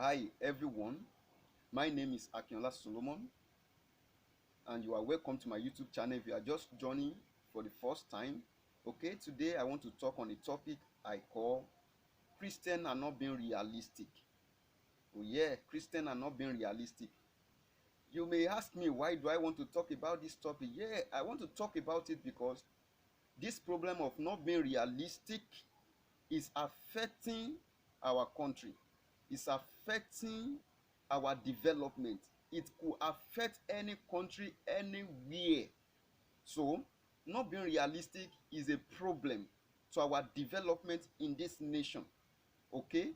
Hi everyone, my name is Akinola Solomon and you are welcome to my YouTube channel if you are just joining for the first time. Okay, today I want to talk on a topic I call Christians are not being realistic. Oh yeah, Christians are not being realistic. You may ask me, why do I want to talk about this topic? Yeah, I want to talk about it because this problem of not being realistic is affecting our country. It's affecting our development. It could affect any country anywhere. So, not being realistic is a problem to our development in this nation. Okay,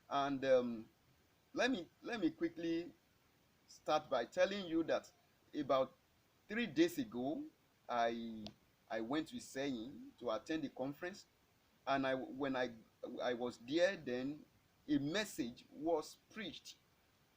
and let me quickly start by telling you that about 3 days ago, I I went to Seyin to attend the conference, and when I was there, then a message was preached,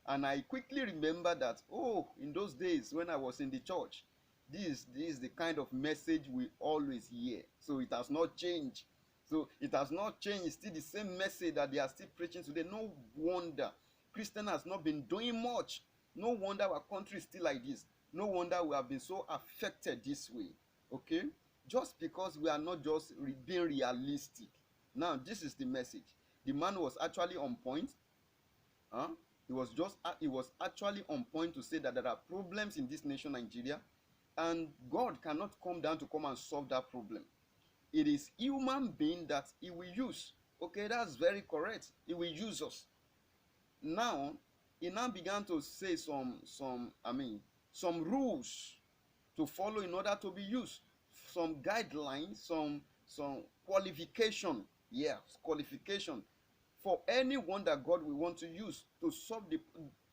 and I quickly remember that, oh, in those days when I was in the church, this is the kind of message we always hear. So it has not changed. So it has not changed. It's still the same message that they are still preaching today. No wonder Christian has not been doing much. No wonder our country is still like this. No wonder we have been so affected this way. Okay, just because we are not just being realistic. Now this is the message. The man was actually on point. Huh? He was actually on point to say that there are problems in this nation, Nigeria, and God cannot come down to come and solve that problem. It is human being that He will use. Okay, that's very correct. He will use us. Now, He now began to say some rules to follow in order to be used, some guidelines, some qualification. Yeah, qualification for anyone that God will want to use to solve the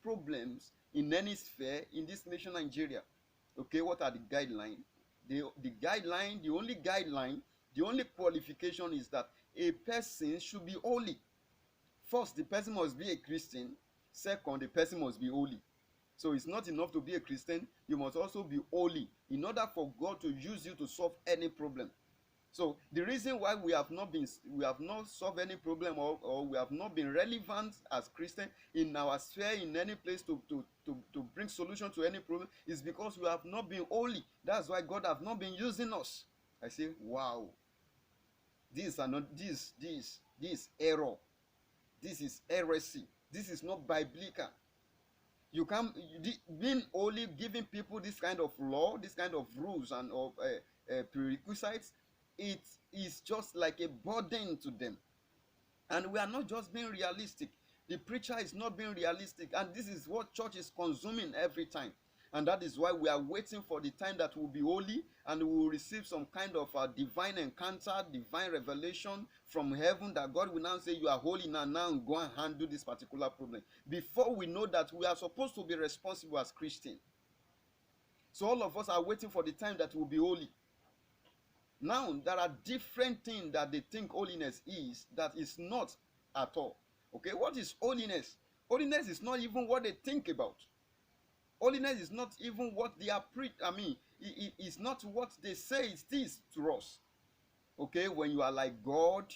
problems in any sphere in this nation, Nigeria. Okay, what are the guidelines? The only guideline, the only qualification is that a person should be holy. First, the person must be a Christian. Second, the person must be holy. So it's not enough to be a Christian, you must also be holy in order for God to use you to solve any problem. So the reason why we have not solved any problem, or we have not been relevant as Christians in our sphere, in any place to bring solution to any problem, is because we have not been holy. That's why God have not been using us. I say, wow, this is error. This is heresy. This is not biblical. You can't, being holy, giving people this kind of law, this kind of rules and of prerequisites, it is just like a burden to them. And we are not just being realistic. The preacher is not being realistic, and this is what church is consuming every time. And that is why we are waiting for the time that we'll be holy and we will receive some kind of divine encounter, divine revelation from heaven, that God will now say, you are holy now go and handle this particular problem. Before we know that, we are supposed to be responsible as Christians. So all of us are waiting for the time that we'll be holy. Now, there are different things that they think holiness is that is not at all. Okay, what is holiness? Holiness is not even what they think about. Holiness is not even what they are it's not what they say it is to us. Okay, when you are like God,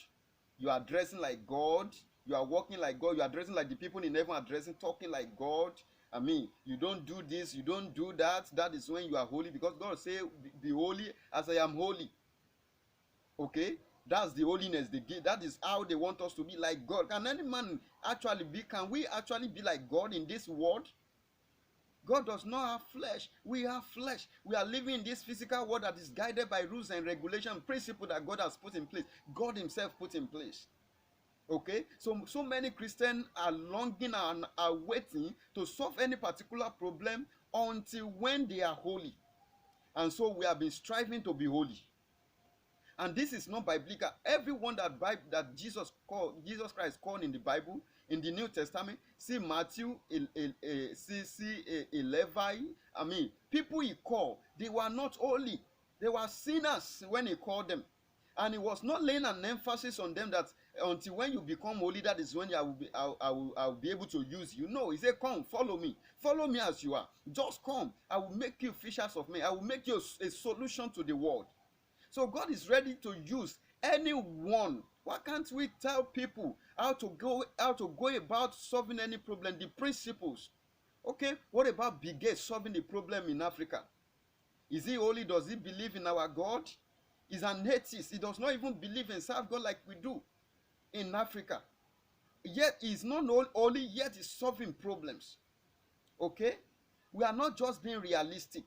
you are dressing like God, you are walking like God, you are dressing like the people in heaven are dressing, talking like God. You don't do this, you don't do that. That is when you are holy, because God say, be holy as I am holy. Okay, that's the holiness they give. That is how they want us to be like God. Can any man actually be? Can we actually be like God in this world? God does not have flesh. We have flesh. We are living in this physical world that is guided by rules and regulation, principles that God has put in place. God Himself put in place. Okay, so many Christians are longing and are waiting to solve any particular problem until when they are holy. And so we have been striving to be holy. And this is not biblical. Everyone that Jesus Christ called in the Bible, in the New Testament, see Matthew, see Levi. People He called, they were not holy. They were sinners when He called them. And He was not laying an emphasis on them that until when you become holy, that is when I will be able to use you. No, He said, come, follow me. Follow me as you are. Just come. I will make you fishers of men. I will make you a solution to the world. So God is ready to use anyone. Why can't we tell people how to go about solving any problem, the principles. Okay, what about Bill Gates solving the problem in Africa? Is he holy? Does he believe in our God? He's an atheist. He does not even believe in serve God like we do in Africa. Yet he's not holy, yet he's solving problems. Okay, we are not just being realistic.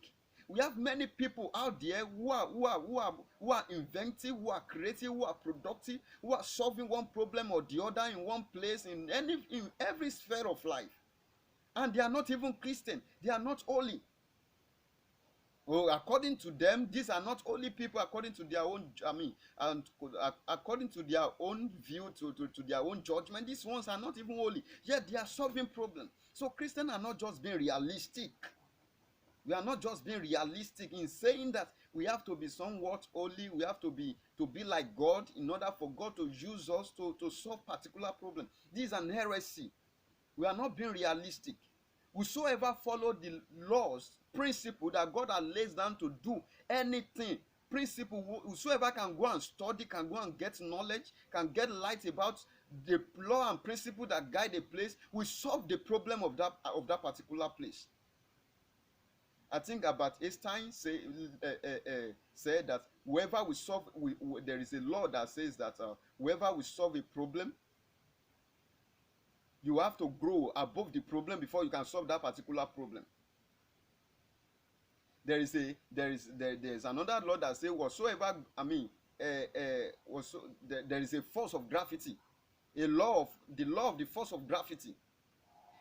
We have many people out there who are inventive, who are creative, who are productive, who are solving one problem or the other in one place, in every sphere of life, and they are not even Christian. They are not holy. Well, according to them, these are not holy people according to their own, and according to their own view, to their own judgment. These ones are not even holy, yet they are solving problems. So Christians are not just being realistic. We are not just being realistic in saying that we have to be somewhat holy, we have to be like God in order for God to use us to solve particular problem. This is an heresy. We are not being realistic. Whosoever follow the laws, principle that God has laid down to do anything, principle, whosoever can go and study, can go and get knowledge, can get light about the law and principle that guide a place, will solve the problem of that particular place. I think Albert Einstein said that whoever will solve, there is a law that says that whoever will solve a problem, you have to grow above the problem before you can solve that particular problem. There is another law that says whatsoever, there is a force of gravity, the law of the force of gravity.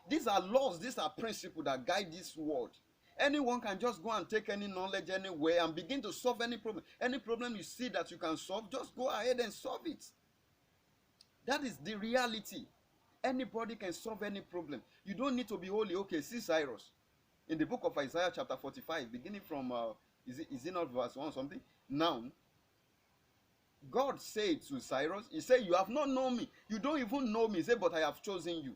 These are laws, these are principles that guide this world. Anyone can just go and take any knowledge anywhere and begin to solve any problem. Any problem you see that you can solve, just go ahead and solve it. That is the reality. Anybody can solve any problem. You don't need to be holy. Okay, see Cyrus. In the book of Isaiah chapter 45, beginning from, is it not verse 1 or something? Now, God said to Cyrus, he said, you have not known me. You don't even know me. He said, but I have chosen you.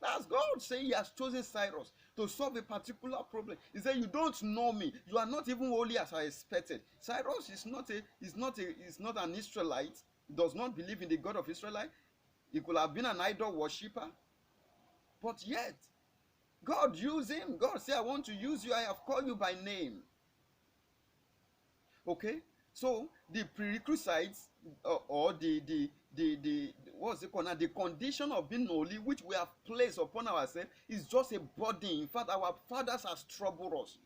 That's God saying he has chosen Cyrus to solve a particular problem. He said, you don't know me. You are not even holy as I expected. Cyrus is not an Israelite. He does not believe in the God of Israelite. He could have been an idol worshipper. But yet, God used him. God said, I want to use you. I have called you by name. Okay? So, the prerequisites or the what's it called now? The condition of being holy, which we have placed upon ourselves, is just a burden. In fact, our fathers have troubled us.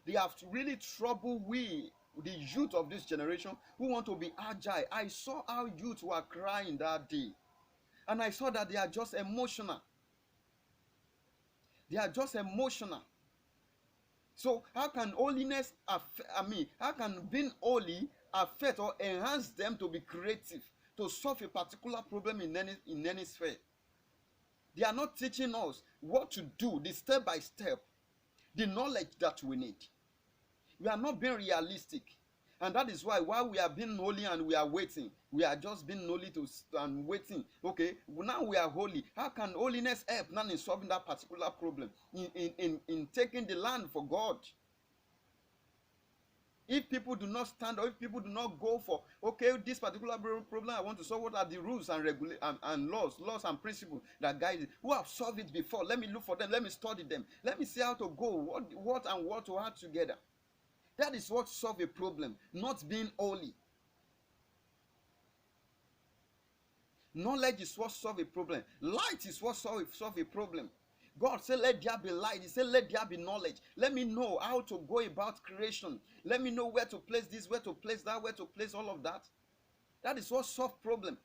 They have really troubled we, the youth of this generation, who want to be agile. I saw how youth were crying that day. And I saw that they are just emotional. They are just emotional. So how can holiness how can being holy affect or enhance them to be creative, to solve a particular problem in any sphere? They are not teaching us what to do, the step by step, the knowledge that we need. We are not being realistic. And that is why while we are being holy and we are waiting, we are just being holy and waiting. Okay, now we are holy. How can holiness help now in solving that particular problem? In taking the land for God? If people do not stand, or if people do not go for, okay, this particular problem I want to solve, what are the rules and laws and principles that guide it? Who have solved it before? Let me look for them. Let me study them. Let me see how to go. What to add together. That is what solves a problem, not being holy. Knowledge is what solves a problem. Light is what solves a problem. God said, let there be light. He said, let there be knowledge. Let me know how to go about creation. Let me know where to place this, where to place that, where to place all of that. That is what solves problem.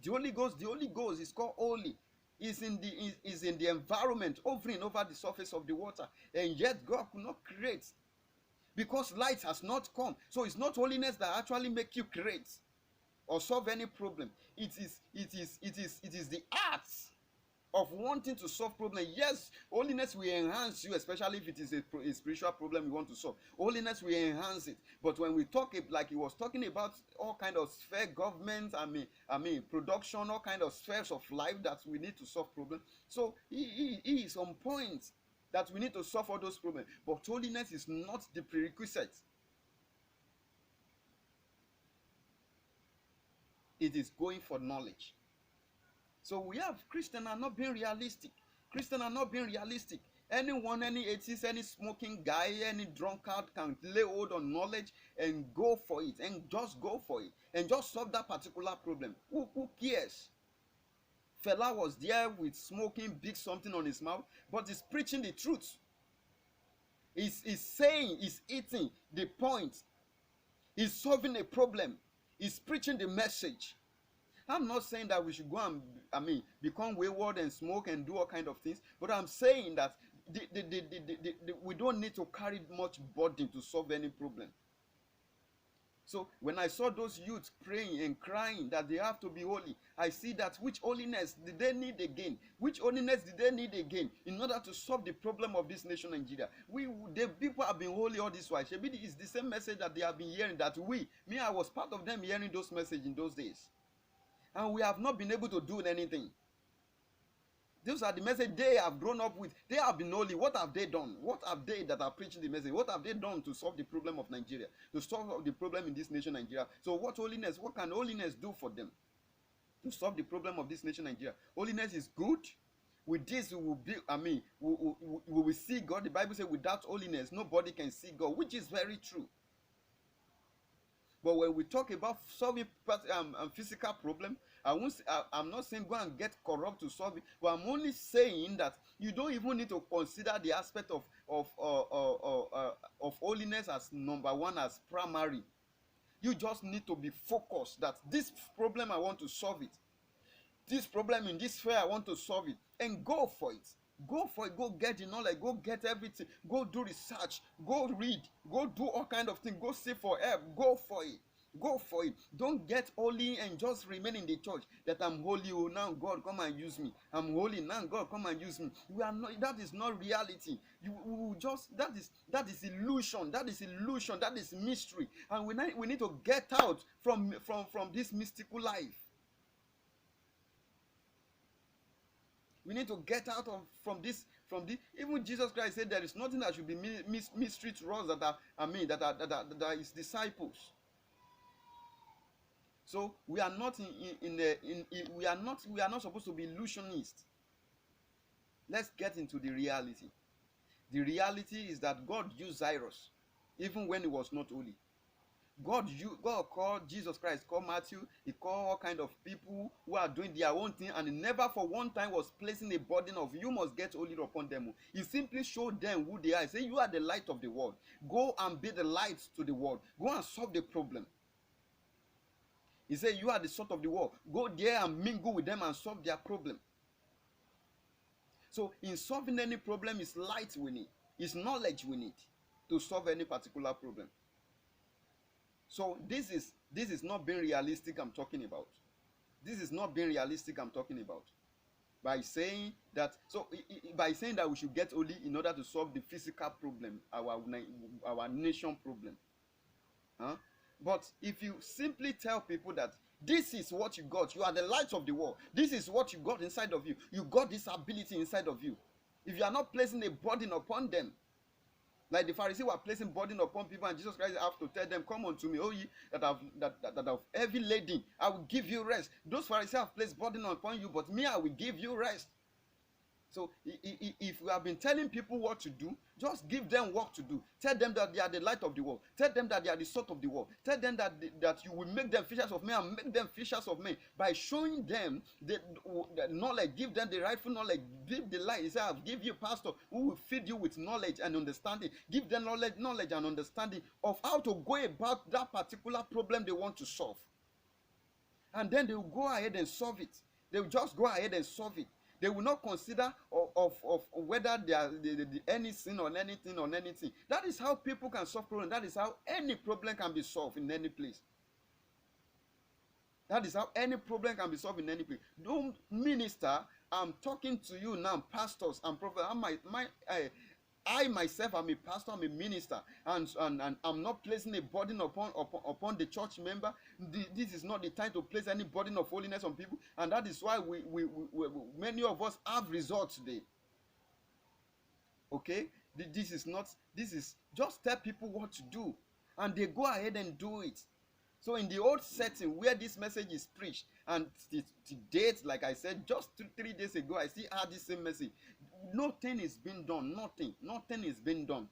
The Holy Ghost is called holy. Is in the environment, hovering over the surface of the water. And yet God could not create, because light has not come. So it's not holiness that actually make you create or solve any problem. It is the art of wanting to solve problem. Yes, holiness will enhance you, especially if it is a spiritual problem you want to solve. Holiness will enhance it. But when we talk, like he was talking about all kind of sphere, government, production, all kind of spheres of life that we need to solve problem. So he is on point that we need to solve all those problems. But holiness is not the prerequisite. It is going for knowledge. So we have Christians are not being realistic. Christians are not being realistic. Anyone, any atheist, any smoking guy, any drunkard can lay hold on knowledge and go for it, and just go for it, and just solve that particular problem. Who cares? Fella was there with smoking big something on his mouth, but he's preaching the truth. He's saying, he's eating the point. He's solving a problem. He's preaching the message. I'm not saying that we should go and become wayward and smoke and do all kind of things, but I'm saying that we don't need to carry much burden to solve any problem. So when I saw those youths praying and crying that they have to be holy, I see that which holiness did they need again? Which holiness did they need again in order to solve the problem of this nation Nigeria? The people have been holy all this while. Shebi, it's the same message that they have been hearing, that I was part of them hearing those messages in those days. And we have not been able to do anything. Those are the message they have grown up with. They have been holy. What have they done? What have they that are preaching the message? What have they done to solve the problem of Nigeria? To solve the problem in this nation Nigeria? So what can holiness do for them? To solve the problem of this nation Nigeria? Holiness is good. With this we will be, we will see God. The Bible says without holiness nobody can see God, which is very true. But when we talk about solving physical problem, I'm not saying go and get corrupt to solve it, but I'm only saying that you don't even need to consider the aspect of holiness as number one, as primary. You just need to be focused that this problem I want to solve it. This problem in this sphere I want to solve it, and go for it. Go for it. Go get the knowledge. Go get everything. Go do research. Go read. Go do all kind of things. Go seek for help. Go for it. Go for it. Don't get holy and just remain in the church that I'm holy. Oh, now God come and use me. I'm holy. Now God come and use me. We are not. That is not reality. That is illusion. That is illusion. That is mystery. And we need to get out from this mystical life. We need to get out from this. Even Jesus Christ said there is nothing that should be mystery to us that are his disciples. So we are not we are not supposed to be illusionists. Let's get into the reality. The reality is that God used Cyrus even when he was not holy. God called Jesus Christ, called Matthew, he called all kind of people who are doing their own thing, and he never for one time was placing a burden of you must get holy upon them. He simply showed them who they are. He said, you are the light of the world. Go and be the light to the world. Go and solve the problem. He said, you are the salt of the world. Go there and mingle with them and solve their problem. So in solving any problem, it's light we need. It's knowledge we need to solve any particular problem. So this is not being realistic I'm talking about. This is not being realistic I'm talking about. By saying that we should get holy in order to solve the physical problem, our nation problem. But if you simply tell people that this is what you got, you are the light of the world, this is what you got inside of you, you got this ability inside of you. If you are not placing a burden upon them, like the Pharisees were placing burden upon people, and Jesus Christ have to tell them, come unto me, all ye that have heavy laden, I will give you rest. Those Pharisees have placed burden upon you, but me, I will give you rest. So if we have been telling people what to do, just give them work to do. Tell them that they are the light of the world. Tell them that they are the salt of the world. Tell them that you will make them fishers of men and make them fishers of men by showing them the knowledge. Give them the rightful knowledge. Give the light. He said, I'll give you a pastor who will feed you with knowledge and understanding. Give them knowledge and understanding of how to go about that particular problem they want to solve. And then they will go ahead and solve it. They will just go ahead and solve it. They will not consider of whether there are any sin or anything. That is how people can solve problems. That is how any problem can be solved in any place. That is how any problem can be solved in any place. Don't minister. I'm talking to you now, pastors and prophets. I myself am a pastor, I'm a minister, and I'm not placing a burden upon the church member. This is not the time to place any burden of holiness on people, and that is why we many of us have results today. Okay, this is just tell people what to do, and they go ahead and do it. So in the old setting where this message is preached, and to date, like I said, just 3 days ago, I still had this same message. Nothing is being done. Nothing is being done.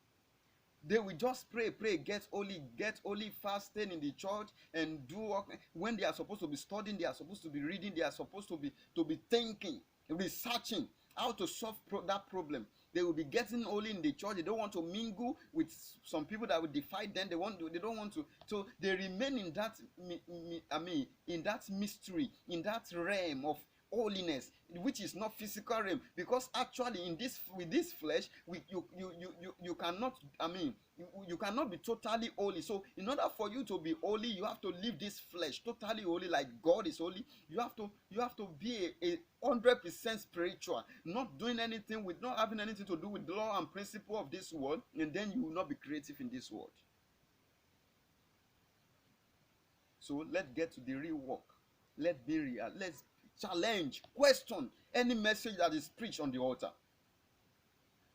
They will just pray, get holy, fasting in the church, and do work. When they are supposed to be studying, they are supposed to be reading, they are supposed to be thinking, researching how to solve that problem. They will be getting holy in the church. They don't want to mingle with some people that will defy them. They don't want to. So they remain in that in that mystery, in that realm of holiness, which is not physical realm, because actually in this, with this flesh, you cannot, you cannot be totally holy. So in order for you to be holy, you have to live this flesh totally holy, like God is holy. You have to be a 100% spiritual, not doing anything with, not having anything to do with the law and principle of this world, and then you will not be creative in this world. So let's get to the real work. Let's be real. Let's challenge, question any message that is preached on the altar.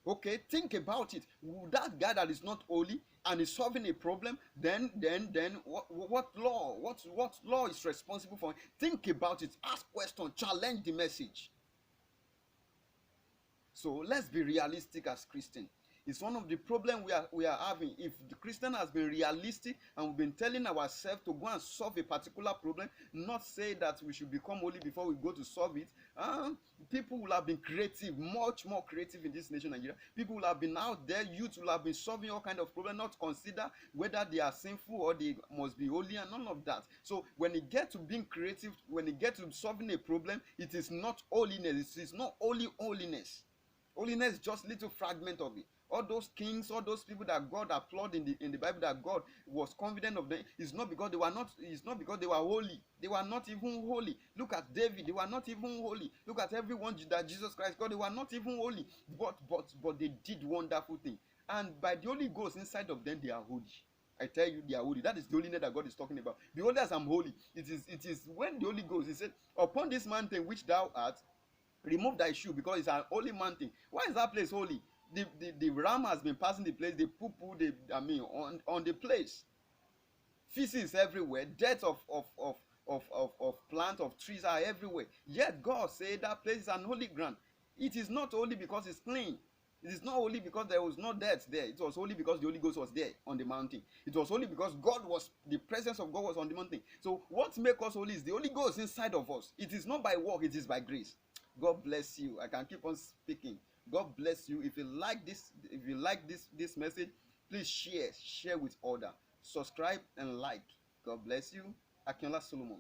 Okay, think about it. That guy that is not holy and is solving a problem, then what law is responsible for it? Think about it. Ask questions. Challenge the message. So let's be realistic as Christians. It's one of the problems we are having. If the Christian has been realistic and we've been telling ourselves to go and solve a particular problem, not say that we should become holy before we go to solve it, people will have been creative, much more creative in this nation, Nigeria. People will have been out there, youth will have been solving all kind of problems, not consider whether they are sinful or they must be holy, and none of that. So when it gets to being creative, when it gets to solving a problem, it is not holiness. It is not holy holiness. Holiness is just little fragment of it. All those kings, all those people that God applauded in the Bible, that God was confident of them, it's not because they were not, it's not because they were holy. They were not even holy. Look at David, they were not even holy. Look at everyone that Jesus Christ God, they were not even holy. But they did wonderful things. And by the Holy Ghost inside of them, they are holy. I tell you, they are holy. That is the holiness that God is talking about. Be holy as I'm holy. It is when the Holy Ghost, he said, upon this mountain which thou art, remove thy shoe, because it's an holy mountain. Why is that place holy? The ram has been passing the place, the poo-poo, on the place. Feces everywhere, death of plants, of trees are everywhere. Yet God said that place is an holy ground. It is not holy because it's clean. It is not holy because there was no death there. It was holy because the Holy Ghost was there on the mountain. It was holy because the presence of God was on the mountain. So what makes us holy is the Holy Ghost inside of us. It is not by work, it is by grace. God bless you. I can keep on speaking. God bless you. If you like this message, please share with others. Subscribe and like. God bless you. Akinola Solomon.